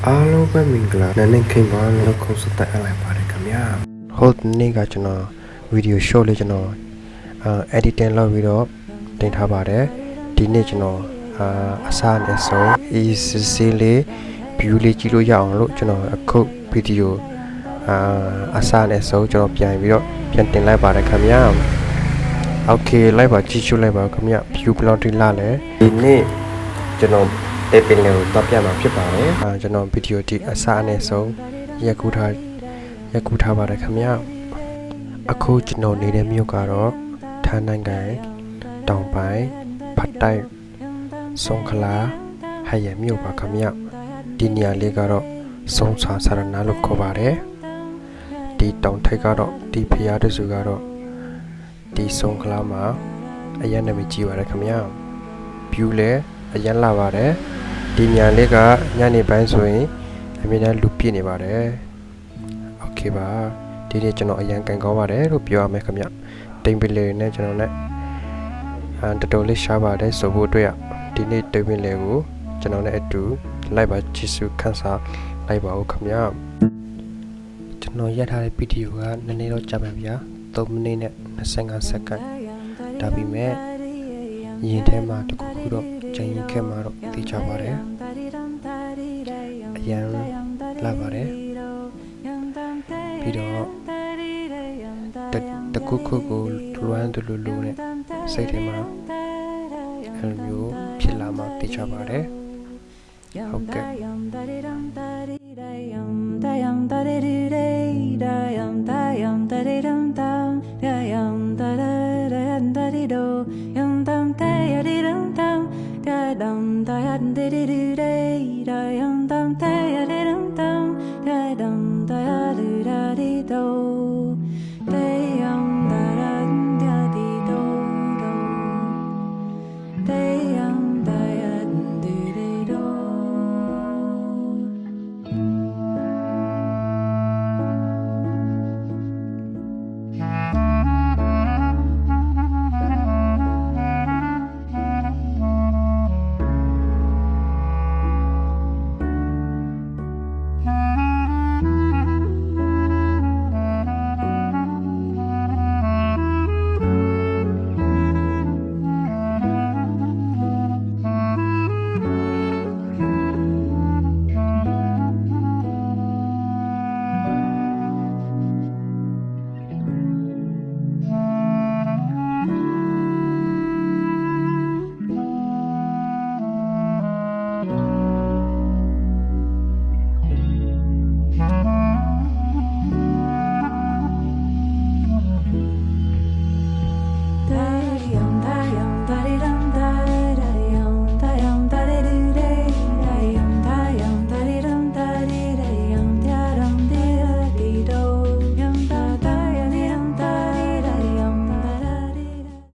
အားလုံးပဲမင်္ဂလာနာနဲ့ခင်ပါလို့ခေါ်စတဲ့အလိုက်ပါတယ်ခင်ဗျာဟုတ်နေ့ကကျွန်တော်ဗီဒီယို show လေးကျွန်တော်editing လုပ်ပြီးတော့တင်ထားပါတယ်ဒီနေ့ကျွန်တော်အစားနဲ့ဆုံး ECC လေး view လေးကြည့်လို့ရအောင်လို့ကျွန်တော်အခုဗီဒီယိုအစားနဲ့ဆုံးကျွန်တော်ပြန်ပြီးတော့ပြန်တင်လိုက်ပါတယ်ခင်ဗျာโอเคလိုက်ပါကြည့်ရှုလိုက်ပါခင်ဗျာ view ဘယ်လောက်ထိလာလဲဒီနေ့ကျွန်တော်တေပင်လေးကိုတော့ပြမှာဖြစ်ပါတယ်ကျွန်တော်ဗီဒီယိုဒီအစားနဲ့ဆုံးရက်ကူထားပါတယ်ခင်ဗျာအခုကျွန်တော်နေတဲ့မြို့ကတော့ထိုင်းနိုင်ငံတောင်ပိုင်းဖတ်တိုက်စုံခလာဟရမြို့ပါခင်ဗျာဒီနေရာလေးကတော့စုံစာဆရနာလို့ခေါ်ပါတယ်ဒီတောင်ထိပ်ကတော့ဒီဖျားတစုကတော့ဒီစုံခလာမှာအရင်နာမည်ကြီးပါတယ်ခင်ဗျာ view လည်းအရင်လာပါတယ်ဒီညလေးကညနေပိုင်းဆိုရင်အမြဲတမ်းလူပြည့်နေပါတယ်โอเคပါဒီနေ့ကျွန်တော်အရင်ကန်ကောင်းပါတယ်လို့ပြောရမယ်ခင်ဗျတိမ်ပင်လေးနဲ့ကျွန်တော်နဲ့တော်တော်လေးရှားပါတယ်ဆိုဖို့အတွက်ဒီနေ့တိမ်ပင်လေးကိုကျွန်တော်နဲ့အတူလိုက်ပါကြည့်စုခန်းစားလိုက်ပါဦးခင်ဗျကျွန်တော်ရထားတဲ့ဗီဒီယိုကနည်းနည်းတော့ကြာပါဗျာ3မိနစ်နဲ့25စက္ကန့်ဒါပေမဲ့ရင်ထဲမှာတခုခုတော့ချိန်ရင်ခဲ့မှာတော့သိချပါတယ်အရင်လာပါတယ်ပြီးတော့တခုခုကိုလွမ်းတလူလူနဲ့စိတ်ထဲမှာအဲလိုမျိုးဖြစ်လာမှသိချပါတယ်ဟုတ်ကဲ့